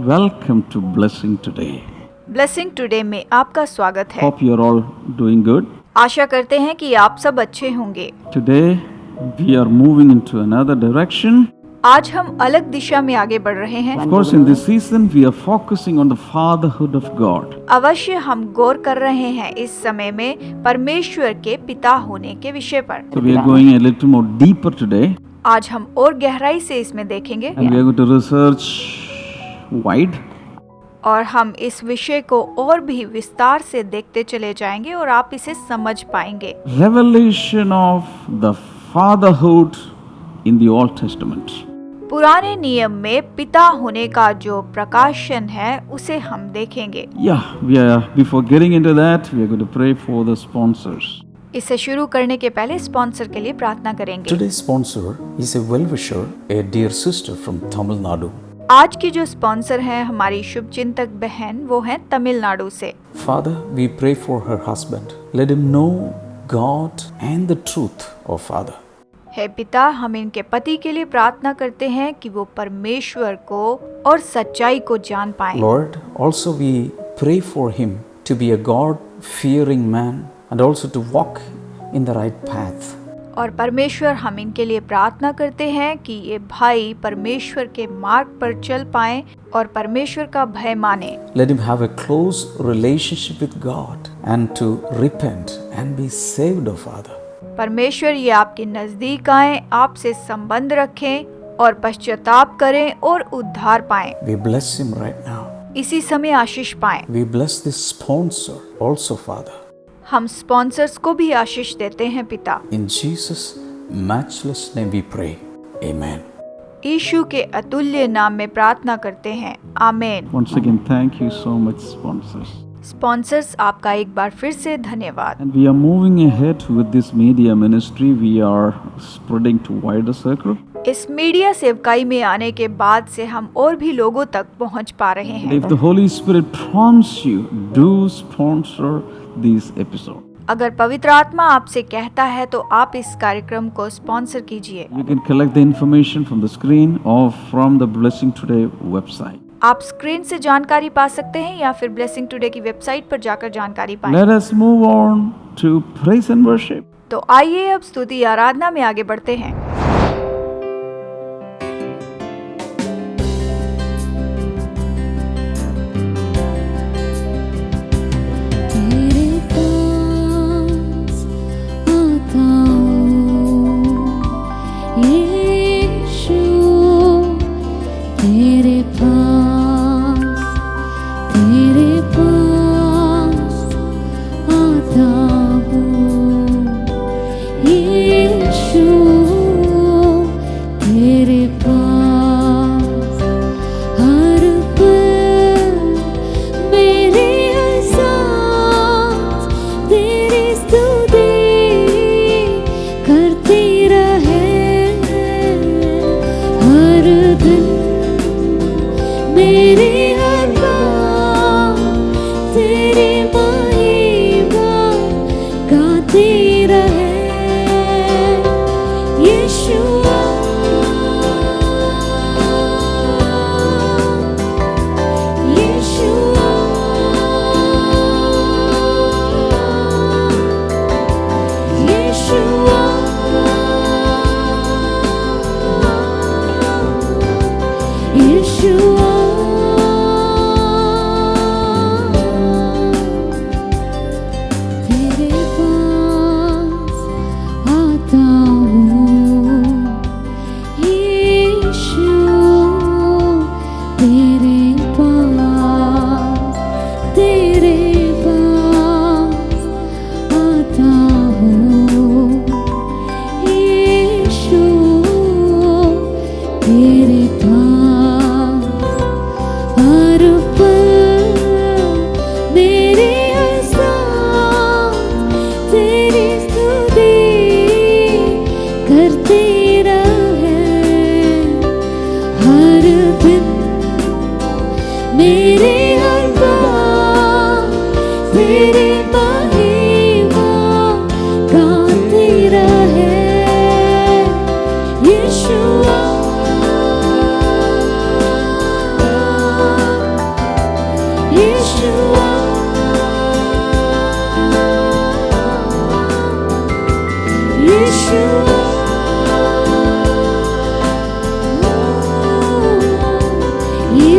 Welcome to Blessing Today. Blessing today में आपका स्वागत है। Hope you're all doing good. आशा करते हैं कि आप सब अच्छे होंगे। Today we are moving into another direction. आज हम अलग दिशा में आगे बढ़ रहे हैं। Of course, in this season we are focusing on the fatherhood of God. अवश्य हम गौर कर रहे हैं इस समय में परमेश्वर के पिता होने के विषय पर। So we are going a little more deeper today, आज हम और गहराई से इसमें देखेंगे and we are going to research wide. और हम इस विषय को और भी विस्तार से देखते चले जाएंगे और आप इसे समझ पाएंगे। Revelation of the fatherhood in the Old Testament. पुराने नियम में पिता होने का जो प्रकाशन है उसे हम देखेंगे। Before getting into that, we are going to pray for the sponsors. इसे शुरू करने के पहले स्पॉन्सर के लिए प्रार्थना करेंगे। Today's sponsor is a well-wisher, a dear sister from Tamil Nadu. आज की जो स्पॉन्सर है हमारी शुभचिंतक बहन, वो है तमिलनाडु से। Father, we pray for her husband. Let him know God and the truth of Father. हे पिता, हम इनके पति के लिए प्रार्थना करते हैं कि वो परमेश्वर को और सच्चाई को जान पाएं। Lord, also we pray for him to be a God-fearing man and also to walk in the right path. और परमेश्वर, हम इनके लिए प्रार्थना करते हैं कि ये भाई परमेश्वर के मार्ग पर चल पाएं और परमेश्वर का भय माने। Let him have a close relationship with God and to repent and be saved, O Father. परमेश्वर, ये आपके नजदीक आए, आपसे संबंध रखें और पश्चाताप करें और उद्धार पाएं। We bless him right now. इसी समय आशीष पाएं। We bless this sponsor also, Father. हम स्पॉन्सर्स को भी आशीष देते हैं पिता। In Jesus' matchless name we pray. Amen. यीशु के अतुल्य नाम में प्रार्थना करते हैं। आमीन। Once again, thank you so much, sponsors. Sponsors, आपका एक बार फिर से धन्यवाद। And we are moving ahead with this media ministry. We are spreading to wider circle. इस मीडिया सेवकाई में आने के बाद से हम और भी लोगों तक पहुंच पा रहे हैं। If the Holy Spirit prompts you, do sponsor these episodes. अगर पवित्र आत्मा आपसे कहता है तो आप इस कार्यक्रम को स्पॉन्सर कीजिए। You can collect the information from the screen or from the Blessing Today website. आप स्क्रीन से जानकारी पा सकते हैं या फिर ब्लेसिंग टुडे की वेबसाइट पर जाकर जानकारी पाएं। Let us move on to praise and worship. तो आइए अब स्तुति आराधना में आगे बढ़ते हैं।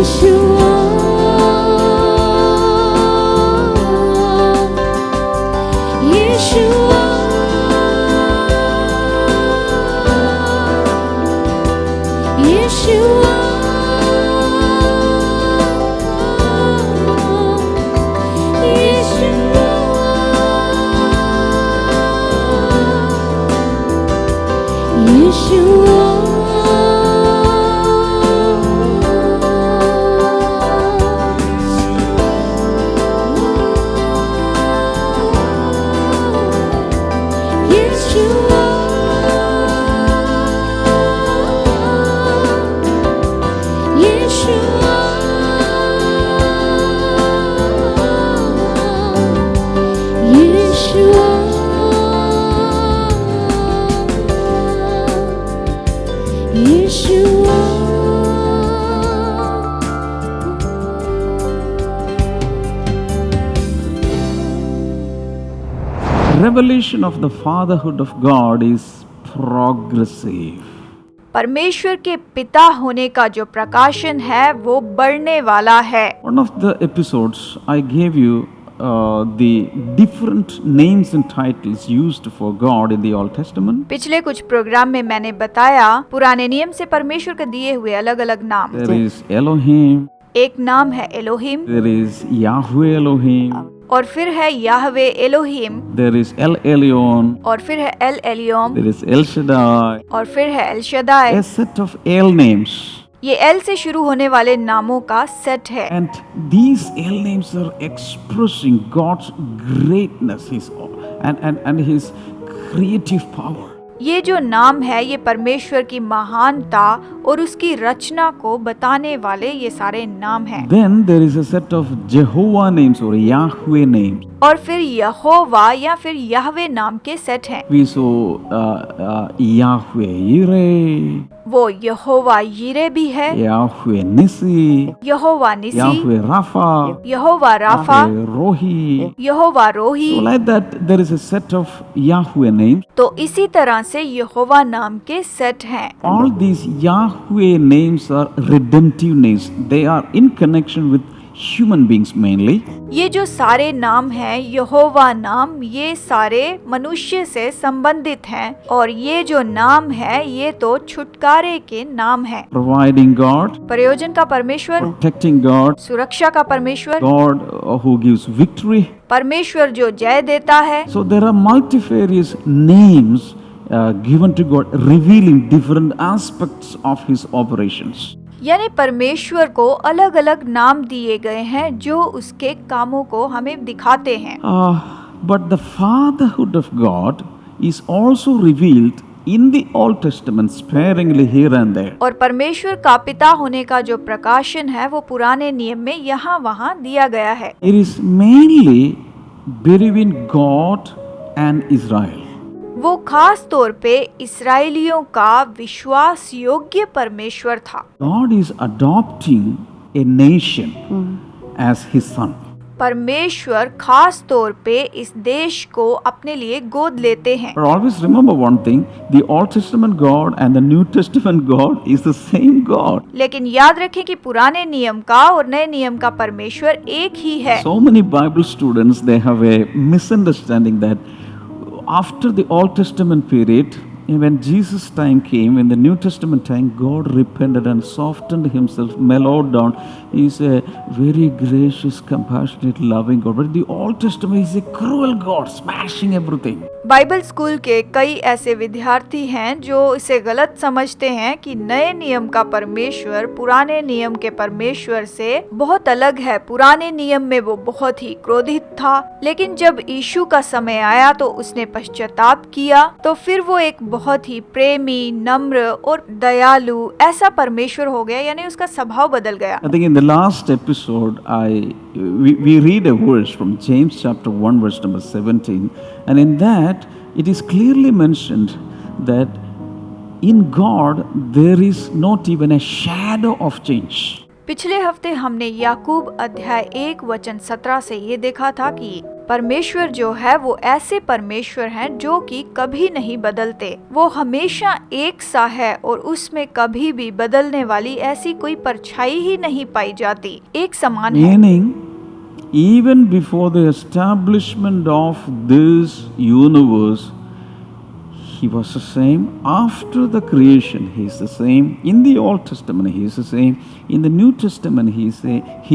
Yeshua, Yeshua, Yeshua, Revelation of the fatherhood of God is progressive. परमेश्वर के पिता होने का जो प्रकाशन है वो बढ़ने वाला है। One of the episodes I gave you the different names and titles used for God in the Old Testament. पिछले कुछ प्रोग्राम में मैंने बताया पुराने नियम से परमेश्वर के दिए हुए अलग अलग नाम। There is Elohim, एक नाम है Elohim, there is Yahweh Elohim, और फिर है Yahweh Elohim, there is El Elyon, और फिर है El Elyon, there is El Shaddai, और फिर है El Shaddai. a set of El names. ये एल से शुरू होने वाले नामों का सेट है। And these El names are expressing God's greatness, and His creative power. ये जो नाम है ये परमेश्वर की महानता और उसकी रचना को बताने वाले ये सारे नाम हैं। Then there is a set of Jehovah names or Yahweh names. और फिर यहोवा या फिर याहवे नाम के सेट हैं। We saw Yahweh Yireh, वो यहोवा यिरे भी है, Yahweh Nissi, यहोवा निसी, Yahweh Rapha, यहोवा राफा, Yahweh Rohi. यहोवा रोही। So like that, there is a set of Yahweh names. तो इसी तरह से यहोवा नाम के सेट हैं। All these Yahweh names are redemptive names. They are in connection with human beings mainly. ये जो सारे नाम हैं यहोवा नाम, ये सारे मनुष्य से संबंधित हैं और ये जो नाम है ये तो छुटकारे के नाम हैं। Providing God, प्रयोजन का परमेश्वर, protecting God, सुरक्षा का परमेश्वर, God who gives victory. परमेश्वर जो जय देता है। So there are multifarious names given to God, revealing different aspects of His operations. यानी परमेश्वर को अलग अलग नाम दिए गए हैं जो उसके कामों को हमें दिखाते हैं। But the fatherhood of God is also revealed in the Old Testament sparingly here and there. और परमेश्वर का पिता होने का जो प्रकाशन है वो पुराने नियम में यहाँ वहाँ दिया गया है। It is mainly between God and Israel. वो खास तौर पे इस्राएलियों का विश्वास योग्य परमेश्वर था। God is adopting a nation as His son. परमेश्वर खास तौर पे इस देश को अपने लिए गोद लेते हैं। But always remember one thing, the Old Testament God and the New Testament God is the same God. लेकिन याद रखें कि पुराने नियम का और नए नियम का परमेश्वर एक ही है। So many Bible students, they have a misunderstanding that after the Old Testament period, when Jesus' time came, in the New Testament time, God repented and softened Himself, mellowed down. He is a very gracious, compassionate, loving God. But the Old Testament is a cruel God, smashing everything. Bible school के कई ऐसे विद्यार्थी हैं जो इसे गलत समझते हैं कि नए नियम का परमेश्वर पुराने नियम के परमेश्वर से बहुत अलग है। पुराने नियम में वो बहुत ही क्रोधित था, लेकिन जब यीशु का समय आया तो उसने पश्चाताप किया, तो फिर वो एक बहुत ही प्रेमी, नम्र और दयालु ऐसा परमेश्वर हो गया, यानी उसका स्वभाव बदल गया। I think in the last episode, we read a verse from James chapter 1 verse number 17, and in that it is clearly mentioned that in God there is not even a shadow of change. पिछले हफ्ते हमने याकूब अध्याय 1 वचन 17 से ये देखा था कि परमेश्वर जो है वो ऐसे परमेश्वर हैं जो कि कभी नहीं बदलते। वो हमेशा एक सा है और उसमें कभी भी बदलने वाली ऐसी कोई परछाई ही नहीं पाई जाती, एक समान है। Meaning, even before the establishment of this universe, He was the same. After the creation, He is the same. In the Old Testament, He is the same. In the New Testament, He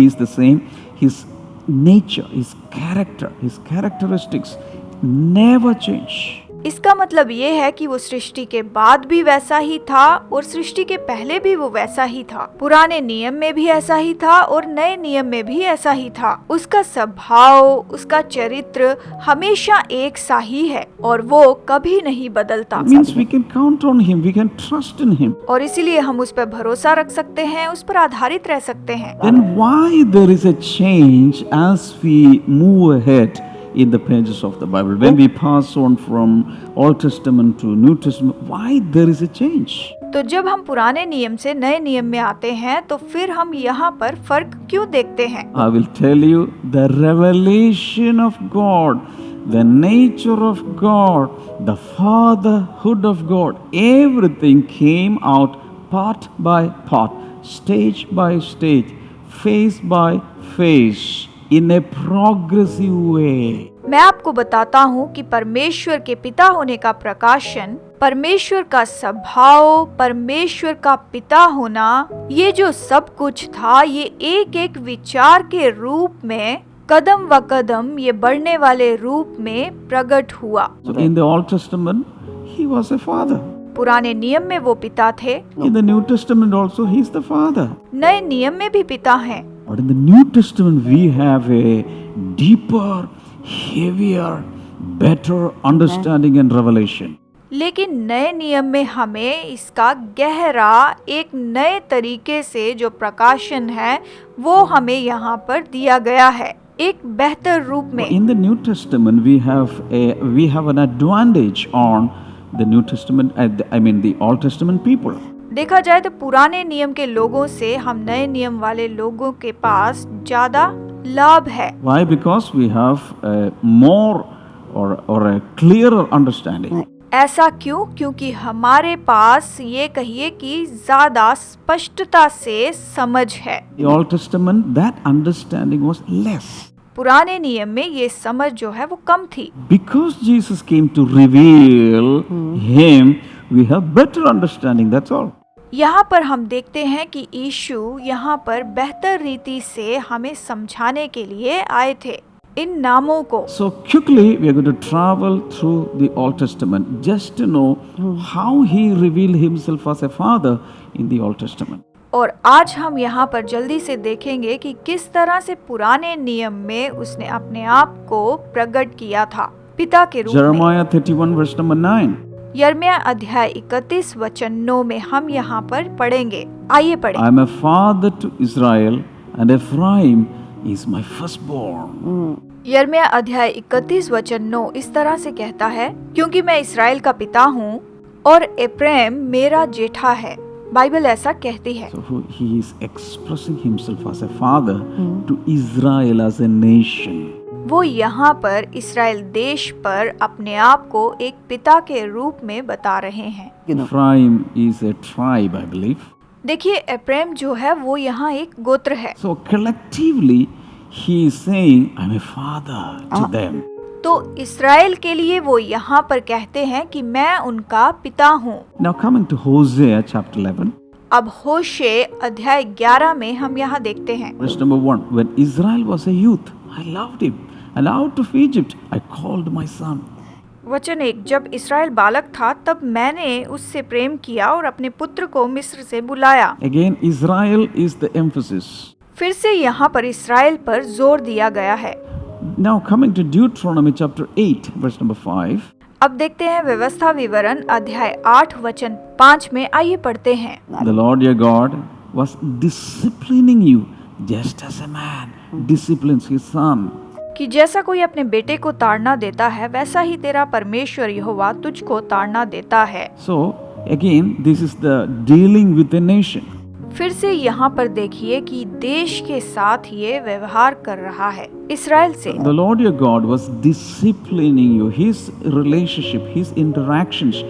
is the same. His nature, His character, His characteristics never change. इसका मतलब ये है कि वो सृष्टि के बाद भी वैसा ही था और सृष्टि के पहले भी वो वैसा ही था। पुराने नियम में भी ऐसा ही था और नए नियम में भी ऐसा ही था। उसका स्वभाव, उसका चरित्र हमेशा एक सा ही है और वो कभी नहीं बदलता। It means we can count on Him, we can trust in Him. और इसीलिए हम उस पर भरोसा रख सकते हैं, उस पर आधारित रह सकते हैं। Then why there is a change as we move ahead in the pages of the Bible? When we pass on from Old Testament to New Testament, why there is a change? तो जब हम पुराने नियम से नए नियम में आते हैं तो फिर हम यहाँ पर फर्क क्यों देखते हैं? I will tell you, the revelation of God, the nature of God, the fatherhood of God, everything came out part by part, stage by stage, phase by phase, in a progressive way. मैं आपको बताता हूँ कि परमेश्वर के पिता होने का प्रकाशन, परमेश्वर का स्वभाव, परमेश्वर का पिता होना, ये जो सब कुछ था ये एक एक विचार के रूप में कदम व कदम ये बढ़ने वाले रूप में प्रकट हुआ। So in the Old Testament, He was a father. पुराने नियम में वो पिता थे, In the New Testament also, He is the father. नए नियम में भी पिता हैं। But in the New Testament, we have a deeper, heavier, better understanding and revelation. लेकिन नए नियम में हमें इसका गहरा एक नए तरीके से जो प्रकाशन है वो हमें यहाँ पर दिया गया है, एक बेहतर रूप में। In the New Testament, we have an advantage on the New Testament. The Old Testament people. देखा जाए तो पुराने नियम के लोगों से हम नए नियम वाले लोगों के पास ज्यादा लाभ है। Why? Because we have a more or a clearer understanding. ऐसा क्यों? क्योंकि हमारे पास ये कहिए कि ज्यादा स्पष्टता से समझ है। The Old Testament, that understanding was less. पुराने नियम में ये समझ जो है वो कम थी। Because Jesus came to reveal Him, we have better understanding. That's all. यहाँ पर हम देखते हैं कि यीशु यहाँ पर बेहतर रीति से हमें समझाने के लिए आए थे इन नामों को। So quickly we are going to travel through the Old Testament just to know how He revealed Himself as a father in the Old Testament. और आज हम यहाँ पर जल्दी से देखेंगे कि किस तरह से पुराने नियम में उसने अपने आप को प्रकट किया था पिता के रूप में। Jeremiah 31 verse number 9. यिर्मयाह अध्याय 31 वचन 9 में हम यहाँ पर पढ़ेंगे। आइए पढ़ें। I am a father to Israel and Ephraim is my firstborn. यिर्मयाह अध्याय 31 वचन 9 इस तरह से कहता है, क्योंकि मैं इस्राएल का पिता हूँ और एप्रैम मेरा जेठा है। बाइबल ऐसा कहती है। So he is expressing himself as a father to Israel as a nation. वो यहाँ पर इस्राएल देश पर अपने आप को एक पिता के रूप में बता रहे हैं। Ephraim is a tribe, I believe. देखिए एप्रैम जो है वो यहाँ एक गोत्र है। So collectively he is saying, I'm a father to them. तो इस्राएल के लिए वो यहाँ पर कहते हैं कि मैं उनका पिता हूँ। Now coming to Hosea chapter 11. अब होशे अध्याय 11 में हम यहाँ देखते हैं। Verse number 1. When Israel was a youth, I loved him. And out of Egypt, I called my son. वचन 1, जब इस्राएल बालक था तब मैंने उससे प्रेम किया और अपने पुत्र को मिस्र से बुलाया। Again, Israel is the emphasis. फिर से यहाँ पर इस्राएल पर जोर दिया गया है। Now coming to Deuteronomy chapter 8, verse number 5. अब देखते हैं व्यवस्था विवरण अध्याय 8 वचन 5 में। आइए पढ़ते हैं। The Lord your God was disciplining you just as a man disciplines his son. कि जैसा कोई अपने बेटे को ताड़ना देता है वैसा ही तेरा परमेश्वर यहोवा तुझको ताड़ना देता है। So again, this is the dealing with the nation. फिर से यहाँ पर देखिए कि देश के साथ ये व्यवहार कर रहा है, इसराइल से। The Lord your God was disciplining you. His relationship, his interactions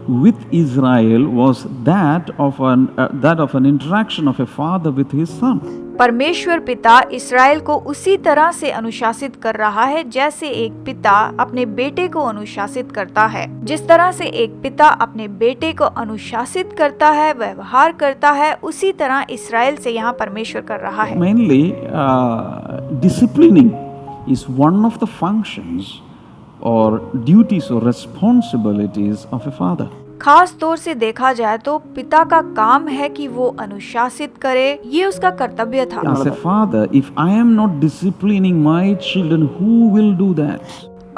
with Israel was that of an interaction of a father with his son. परमेश्वर पिता इसराइल को उसी तरह से अनुशासित कर रहा है जैसे एक पिता अपने बेटे को अनुशासित करता है। जिस तरह से एक पिता अपने बेटे को अनुशासित करता है, व्यवहार करता है, उसी तरह इसराइल से यहाँ परमेश्वर कर रहा है। Mainly, disciplining is one of the functions or duties or responsibilities of a father. खास तौर से देखा जाए तो पिता का काम है कि वो अनुशासित करे, ये उसका कर्तव्य था। As a father, if I am not disciplining my children, who will do that?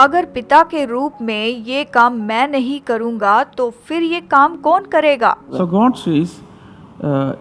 अगर पिता के रूप में ये काम मैं नहीं करूँगा तो फिर ये काम कौन करेगा? So God says,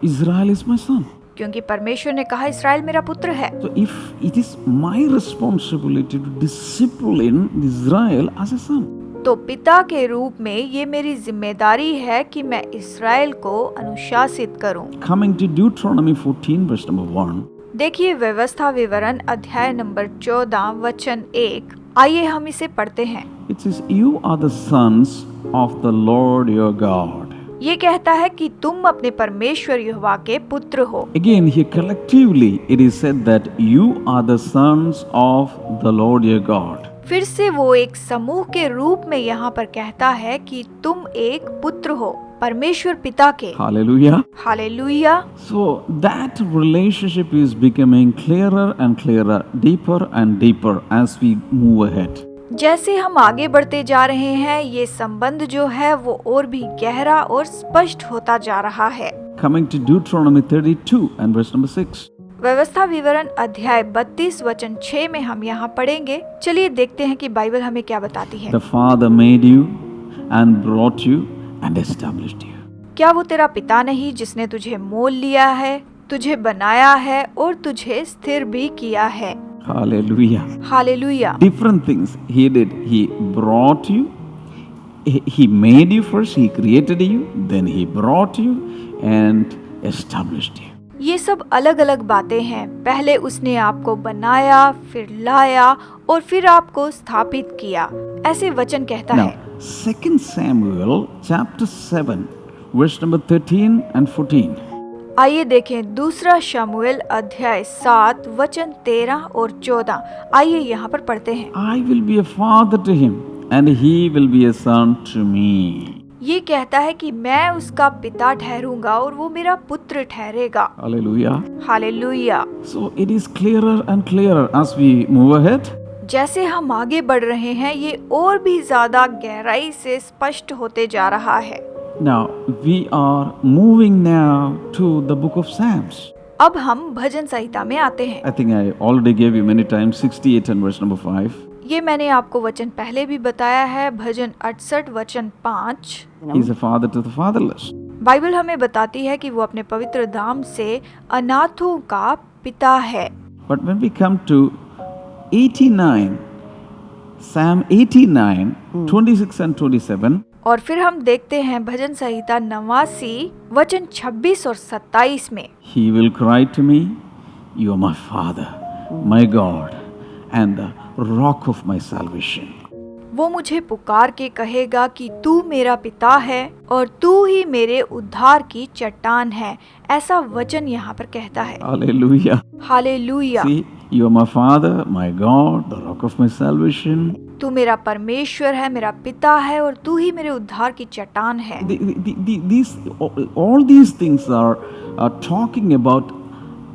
Israel is my son. क्योंकि परमेश्वर ने कहा इसराइल मेरा पुत्र है। So if it is my responsibility to discipline Israel as a son, तो पिता के रूप में ये मेरी जिम्मेदारी है कि मैं इसराइल को अनुशासित करूं। coming to Deuteronomy 14 verse number 1, देखिए व्यवस्था विवरण अध्याय नंबर 14 वचन 1। आइए हम इसे पढ़ते हैं। it says, you are the sons of the Lord your God. ये कहता है कि तुम अपने परमेश्वर यहोवा के पुत्र हो। Again, here collectively it is said that you are the sons of the Lord your God. फिर से वो एक समूह के रूप में यहाँ पर कहता है कि तुम एक पुत्र हो परमेश्वर पिता के। Hallelujah. Hallelujah. So that relationship is becoming clearer and clearer, deeper and deeper as we move ahead. जैसे हम आगे बढ़ते जा रहे हैं, ये संबंध जो है वो और भी गहरा और स्पष्ट होता जा रहा है। Coming to Deuteronomy 32 and verse number 6. व्यवस्था विवरण अध्याय 32 वचन 6 में हम यहाँ पढ़ेंगे। चलिए देखते हैं कि बाइबल हमें क्या बताती है। The Father made you and brought you and established you. क्या वो तेरा पिता नहीं जिसने तुझे मोल लिया है, तुझे बनाया है और तुझे स्थिर भी किया है। Hallelujah. Hallelujah. Different things he did. He brought you. He made you first. He created you. Then he brought you and established you. ये सब अलग अलग बातें हैं। पहले उसने आपको बनाया, फिर लाया और फिर आपको स्थापित किया। ऐसे वचन कहता Now, है। 2 Samuel chapter 7 verse number 13 and 14. आइए देखें दूसरा शमूएल अध्याय 7 वचन 13 और 14। आइए यहाँ पर पढ़ते हैं। I will be a father to him and he will be a son to me. ये कहता है कि मैं उसका पिता ठहरूंगा और वो मेरा पुत्र ठहरेगा। Hallelujah. Hallelujah. So it is clearer and clearer as we move ahead. जैसे हम आगे बढ़ रहे हैं, ये और भी ज्यादा गहराई से स्पष्ट होते जा रहा है। Now we are moving now to the book of Psalms. अब हम भजन संहिता में आते हैं। I think I already gave you many times 68 and verse number 5. ये मैंने आपको वचन पहले भी बताया है। भजन 68 वचन 5। He is a father to the fatherless. Bible हमें बताती है कि वो अपने पवित्र धाम से अनाथों का पिता है। But when we come to 89, Psalm 89, 26 and 27, और फिर हम देखते हैं भजन संहिता 89 वचन 26 और 27 में। he will cry to me, you are my father, my God, and the rock of my salvation. वो मुझे पुकार के कहेगा कि तू मेरा पिता है और तू ही मेरे उद्धार की चट्टान है। ऐसा वचन यहाँ पर कहता है। Hallelujah. Hallelujah. See, you are my father, my God, the rock of my salvation. तू मेरा परमेश्वर है, मेरा पिता है और तू ही मेरे उद्धार की चट्टान है। All these things are talking about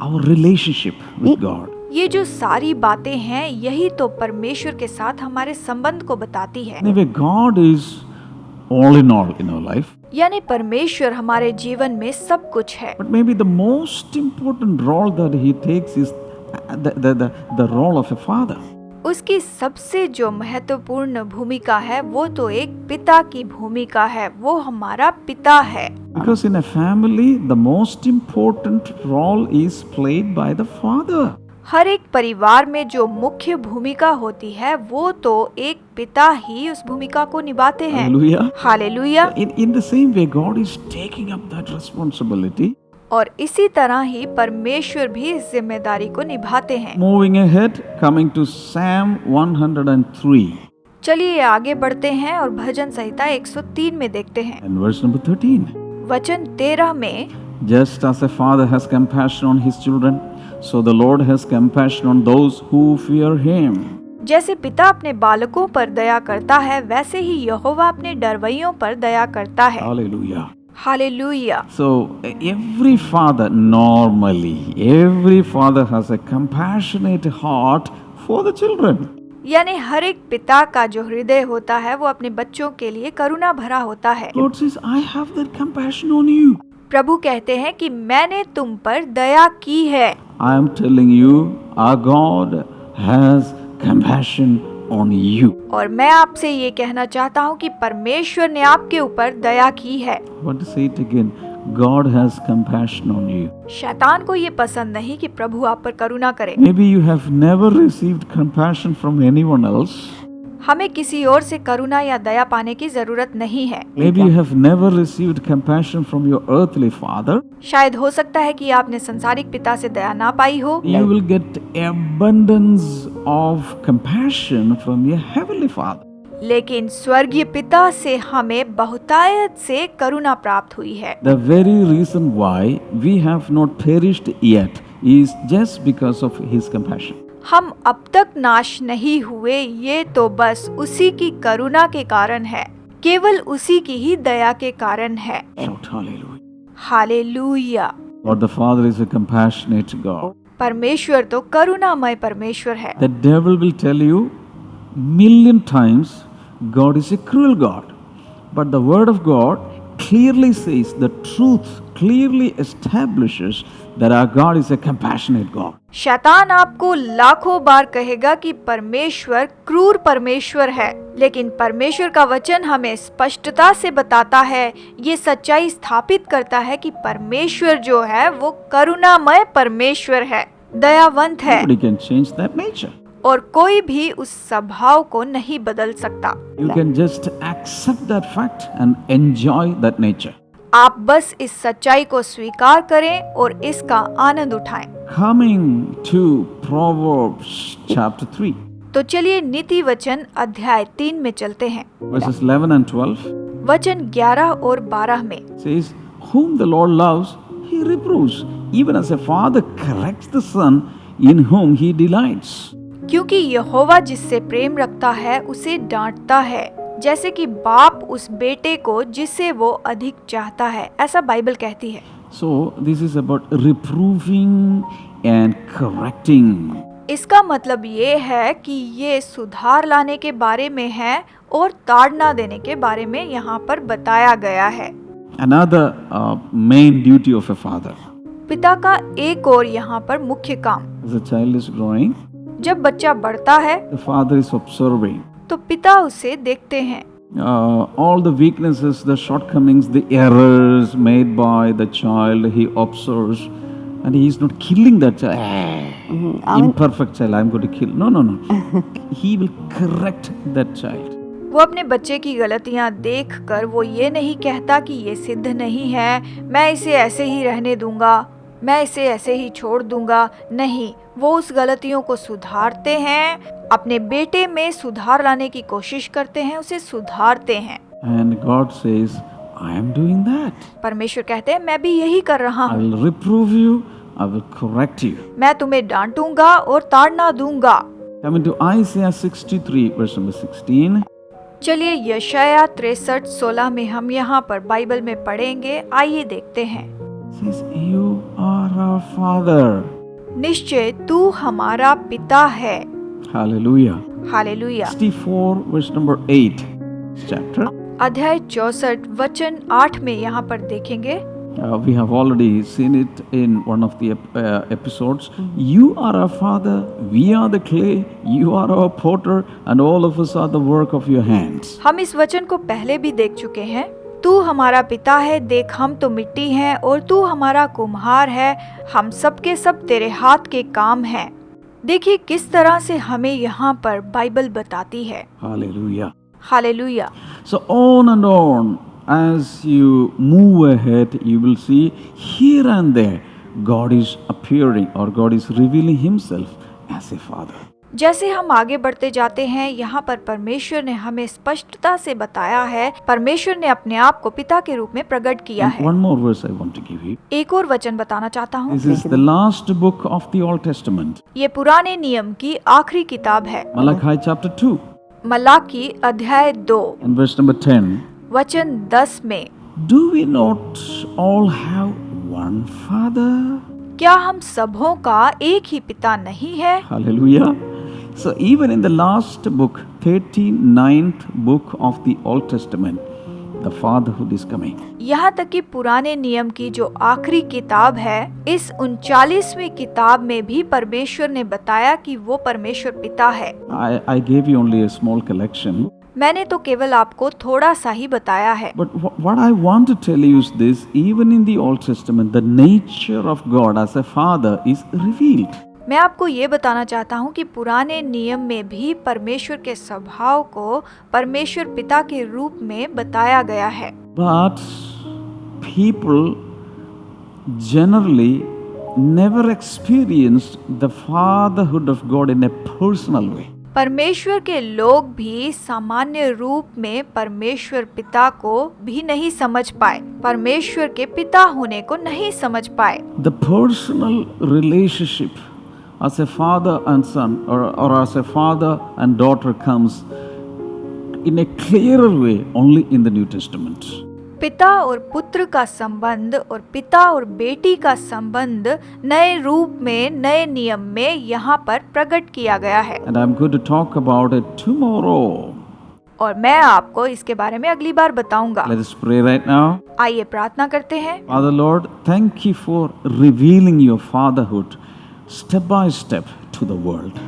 our relationship with God. ये जो सारी बातें हैं, यही तो परमेश्वर के साथ हमारे संबंध को बताती है। Anyway, God is all in our life. यानी परमेश्वर हमारे जीवन में सब कुछ है। But maybe the most important role that He takes is the role of a father. उसकी सबसे जो महत्वपूर्ण भूमिका है वो तो एक पिता की भूमिका है। वो हमारा पिता है। Because in a family, the most important role is played by the father. हर एक परिवार में जो मुख्य भूमिका होती है वो तो एक पिता ही उस भूमिका को निभाते हैं। Hallelujah. Hallelujah. In the same way, God is taking up that responsibility. और इसी तरह ही परमेश्वर भी इस जिम्मेदारी को निभाते हैं। Moving ahead, coming to Psalm 103 चलिए आगे बढ़ते हैं और भजन संहिता 103 में देखते हैं। and verse number 13. वचन 13 में, Just as a father has compassion on his children, so the Lord has compassion on those who fear him. जैसे पिता अपने बालकों पर दया करता है, वैसे ही यहोवा अपने डरवैयों पर दया करता है। Hallelujah. Hallelujah. So every father, every father has a compassionate heart for the children. यानी हर एक पिता का जो हृदय होता है वो अपने बच्चों के लिए करुणा भरा होता है। God says, I have that compassion on you. प्रभु कहते हैं कि मैंने तुम पर दया की है। I am telling you, our God has compassion on you. और मैं आपसे ये कहना चाहता हूँ कि परमेश्वर ने आपके ऊपर दया की है। I want to say it again. God has compassion on you. शैतान को ये पसंद नहीं कि प्रभु आप पर करुणा करे। Maybe you have never received compassion from anyone else. हमें किसी और से करुणा या दया पाने की जरूरत नहीं है। Maybe you have never received compassion from your earthly father. शायद हो सकता है कि आपने संसारिक पिता से दया ना पाई हो। You will get abundance of compassion from your heavenly father. लेकिन स्वर्गीय पिता से हमें बहुतायत से करुणा प्राप्त हुई है। The very reason why we have not perished yet is just because of his compassion. हम अब तक नाश नहीं हुए, ये तो बस उसी की करुणा के कारण है, केवल उसी की ही दया के कारण है। Shout hallelujah. Hallelujah. God the Father is a compassionate God. परमेश्वर तो करुणामय परमेश्वर है। The devil will tell you million times God is a cruel God. But the word of God clearly says, the truth clearly establishes that our God is a compassionate God. शैतान आपको लाखों बार कहेगा कि परमेश्वर क्रूर परमेश्वर है, लेकिन परमेश्वर का वचन हमें स्पष्टता से बताता है, ये सच्चाई स्थापित करता है कि परमेश्वर जो है वो करुणामय परमेश्वर है, दयावंत है। Nobody can change that nature. और कोई भी उस स्वभाव को नहीं बदल सकता। You can just accept that fact and enjoy that nature. आप बस इस सच्चाई को स्वीकार करें और इसका आनंद उठाएं। Coming to Proverbs chapter 3, तो चलिए नीति वचन अध्याय 3 में चलते हैं। verses 11 and 12 वचन 11 और 12 में, says, Whom the Lord loves, he reproves, even as a father corrects the son in whom he delights. क्योंकि यहोवा जिससे प्रेम रखता है उसे डांटता है, जैसे कि बाप उस बेटे को जिसे वो अधिक चाहता है, ऐसा बाइबल कहती है। So this is about reproving and correcting. इसका मतलब ये है कि ये सुधार लाने के बारे में है और ताड़ना देने के बारे में यहाँ पर बताया गया है। Another main duty of a father. पिता का एक और यहाँ पर मुख्य काम, As a child is growing, जब बच्चा बढ़ता है the father is observing. तो पिता उसे देखते हैं। All the weaknesses, the shortcomings, the errors made by the child, he observes, and he is not killing that child. Imperfect child, I'm going to kill. No. He will correct that child. वो अपने बच्चे की गलतियां देखकर वो ये नहीं कहता कि ये सिद्ध नहीं है, मैं इसे ऐसे ही रहने दूंगा, मैं इसे ऐसे ही छोड़ दूंगा। नहीं, वो उस गलतियों को सुधारते हैं, अपने बेटे में सुधार लाने की कोशिश करते हैं, उसे सुधारते हैं। And God says, I am doing that. परमेश्वर कहते हैं मैं भी यही कर रहा I हूँ, will reprove you, I will correct you. मैं तुम्हें डांटूंगा और ताड़ना दूंगा। Coming to Isaiah 63, verse number 16. चलिए यशाया 63:16 में हम यहाँ पर बाइबल में पढ़ेंगे, आइए देखते हैं। Says, You are our Father. निश्चय तू हमारा पिता है। Hallelujah. Hallelujah. 64, verse number 8. Chapter. अध्याय 64 वचन 8 में यहाँ पर देखेंगे। We have already seen it in one of the episodes. You are our Father, we are the clay, you are our potter, and all of us are the work of your hands. हम इस वचन को पहले भी देख चुके हैं। तू हमारा पिता है, देख हम तो मिट्टी हैं और तू हमारा कुम्हार है, हम सब के सब तेरे हाथ के काम हैं। देखिए किस तरह से हमें यहाँ पर बाइबल बताती है। Hallelujah. Hallelujah. So on and on, as you move ahead, you will see here and there God is appearing or God is revealing Himself as a Father. जैसे हम आगे बढ़ते जाते हैं, यहाँ पर परमेश्वर ने हमें स्पष्टता से बताया है, परमेश्वर ने अपने आप को पिता के रूप में प्रकट किया And है। one more verse I want to give you. एक और वचन बताना चाहता हूँ। This is the last book of the Old Testament. ये पुराने नियम की आखिरी किताब है, Malachi chapter 2 मलाकी अध्याय 2 and verse number 10. वचन 10 में, Do we not all have one Father? क्या हम सबों का एक ही पिता नहीं है? Hallelujah. So even in the last book, 39th book of the Old Testament, the fatherhood is coming. यहाँ तक कि पुराने नियम की जो आखिरी किताब है, इस 39वीं किताब में भी परमेश्वर ने बताया कि वो परमेश्वर पिता है। I gave you only a small collection. मैंने तो केवल आपको थोड़ा सा ही बताया है, But what I want to tell you is this, even in the Old Testament, the nature of God as a father is revealed. मैं आपको ये बताना चाहता हूँ कि पुराने नियम में भी परमेश्वर के स्वभाव को परमेश्वर पिता के रूप में बताया गया है। But people generally never experienced the fatherhood of God in a personal way. परमेश्वर के लोग भी सामान्य रूप में परमेश्वर पिता को भी नहीं समझ पाए, परमेश्वर के पिता होने को नहीं समझ पाए। The personal relationship as a father and son or as a father and daughter comes in a clearer way only in the New Testament. पिता और पुत्र का संबंध और पिता और बेटी का संबंध नए रूप में, नए नियम में यहाँ पर प्रकट किया गया है। And I'm going to talk about it tomorrow. और मैं आपको इसके बारे में अगली बार बताऊंगा। Let us pray right now. आइए प्रार्थना करते हैं। Father Lord, thank you for revealing your fatherhood step by step to the world.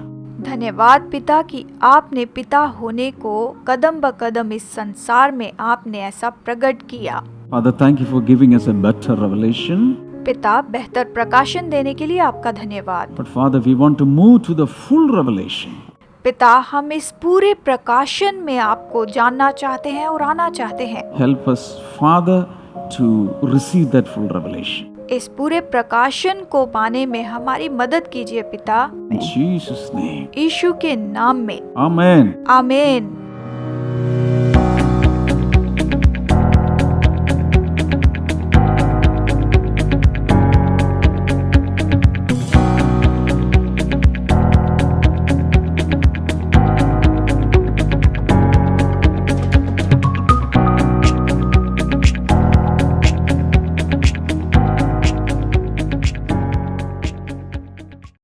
धन्यवाद पिता कि आपने पिता होने को कदम ब कदम इस संसार में आपने ऐसा प्रकट किया। Father, thank you for giving us a better revelation. पिता, बेहतर प्रकाशन देने के लिए आपका धन्यवाद। But Father, we want to move to the full revelation. पिता, हम इस पूरे प्रकाशन में आपको जानना चाहते हैं और आना चाहते हैं। Help us, Father, to receive that full revelation. इस पूरे प्रकाशन को पाने में हमारी मदद कीजिए पिता, In Jesus' name. यीशु के नाम में, Amen. आमीन।